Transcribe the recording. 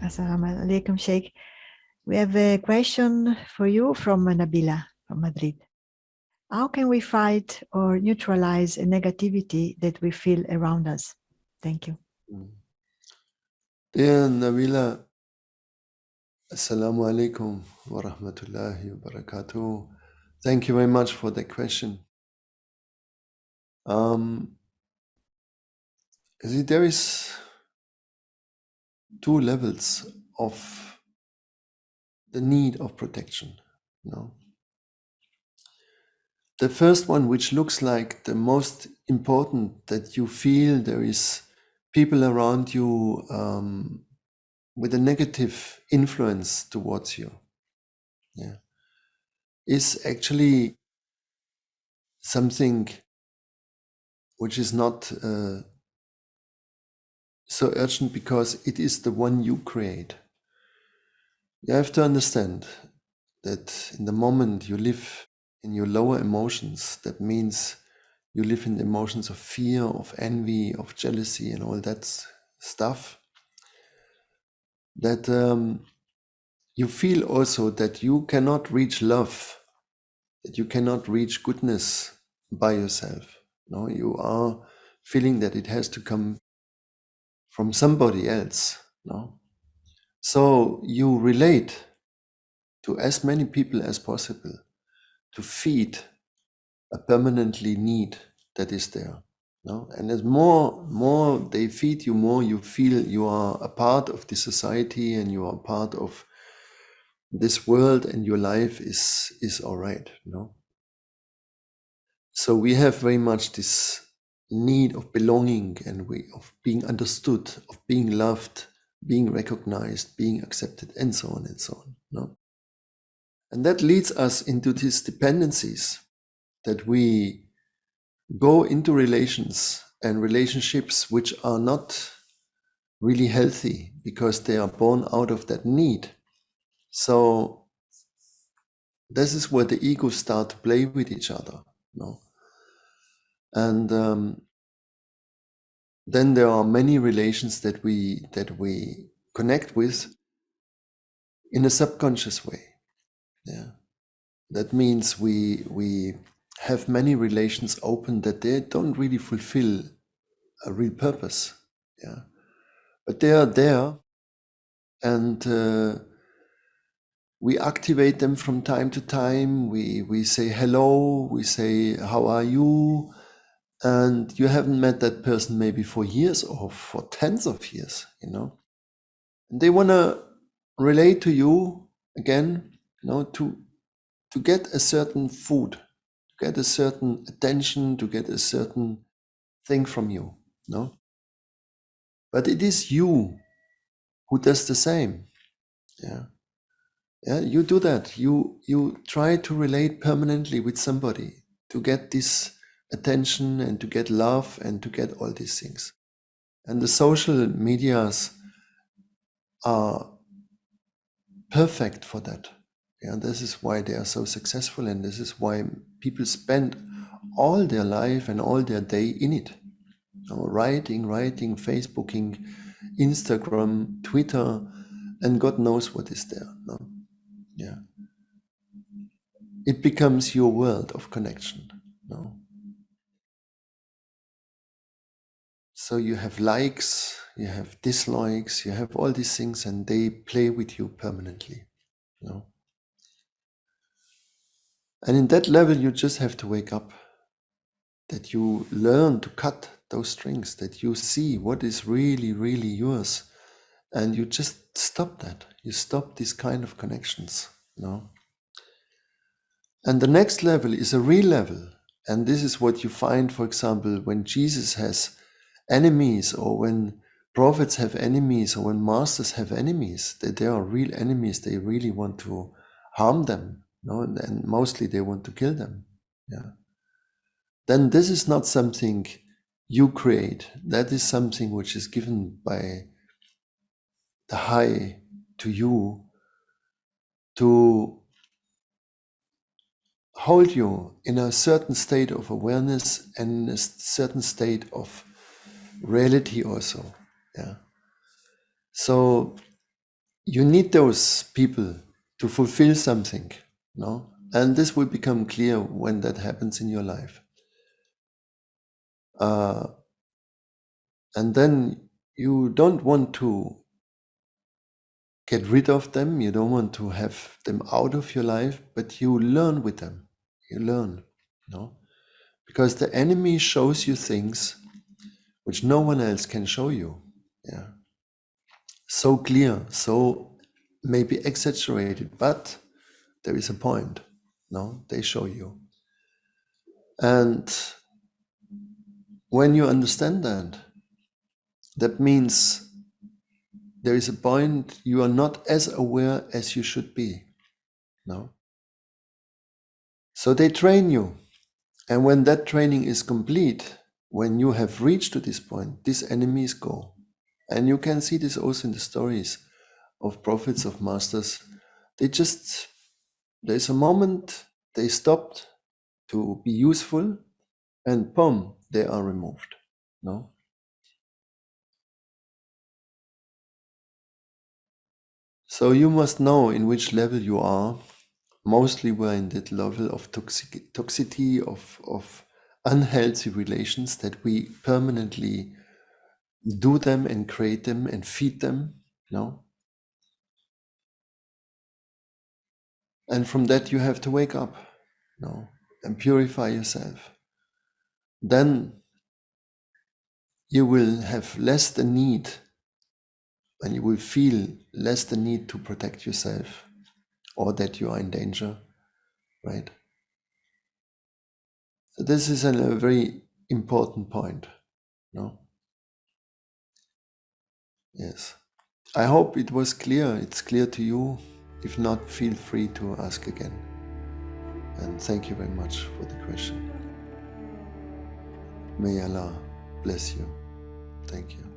Assalamu alaikum, Sheikh. We have a question for you from Nabila from Madrid. How can we fight or neutralize a negativity that we feel around us? Thank you. Dear Nabila, Assalamu alaikum wa rahmatullahi wa barakatuh. Thank you very much for the question. See, there is two levels of the need of protection. The first one, which looks like the most important, that you feel there is people around you with a negative influence towards you, is actually something which is not so urgent, because it is the one you create. You have to understand that in the moment you live in your lower emotions, that means you live in the emotions of fear, of envy, of jealousy, and all that stuff, that you feel also that you cannot reach love, that you cannot reach goodness by yourself. No, you are feeling that it has to come from somebody else. No, so you relate to as many people as possible to feed a permanently need that is there. No? And as more they feed you, more you feel you are a part of the society and you are part of this world, and your life is all right. So we have very much this need of belonging, and of being understood, of being loved, being recognized, being accepted, and so on and so on. No? And that leads us into these dependencies, that we go into relations and relationships which are not really healthy, because they are born out of that need. So this is where the egos start to play with each other. And then there are many relations that we connect with in a subconscious way. That means we have many relations open that they don't really fulfill a real purpose. But they are there, and we activate them from time to time. We say hello, we say how are you, and you haven't met that person maybe for years or for tens of years, and they want to relate to you again, to get a certain food, to get a certain attention, to get a certain thing from you. But it is you who does the same. You do that. You try to relate permanently with somebody to get this attention and to get love and to get all these things. And the social medias are perfect for that. This is why they are so successful, and this is why people spend all their life and all their day in it. Writing, Facebooking, Instagram, Twitter, and God knows what is there. It becomes your world of connection. So you have likes, you have dislikes, you have all these things, and they play with you permanently. And in that level, you just have to wake up, that you learn to cut those strings, that you see what is really, really yours, and you just stop that. You stop these kind of connections. And the next level is a real level. And this is what you find, for example, when Jesus has enemies, or when prophets have enemies, or when masters have enemies, that they are real enemies. They really want to harm them, and mostly they want to kill them. Then this is not something you create. That is something which is given by the high to you, to hold you in a certain state of awareness and a certain state of reality also. So you need those people to fulfill something, no? And this will become clear when that happens in your life. And then you don't want to get rid of them, you don't want to have them out of your life, but you learn with them. You learn, no? Because the enemy shows you things which no one else can show you. Yeah. So clear, so maybe exaggerated, but there is a point. No, they show you. And when you understand that, that means there is a point you are not as aware as you should be. No. So they train you. And when that training is complete, when you have reached to this point, these enemies go. And you can see this also in the stories of prophets, of masters. There's a moment they stopped to be useful, and boom, they are removed. No? So you must know in which level you are. Mostly we're in that level of toxicity, of unhealthy relations, that we permanently do them and create them and feed them. No? And from that you have to wake up, no, and purify yourself. Then you will have less the need, and you will feel less the need to protect yourself or that you are in danger, right? So this is a very important point, no? Yes. I hope it was clear. It's clear to you. If not, feel free to ask again. And thank you very much for the question. May Allah bless you. Thank you.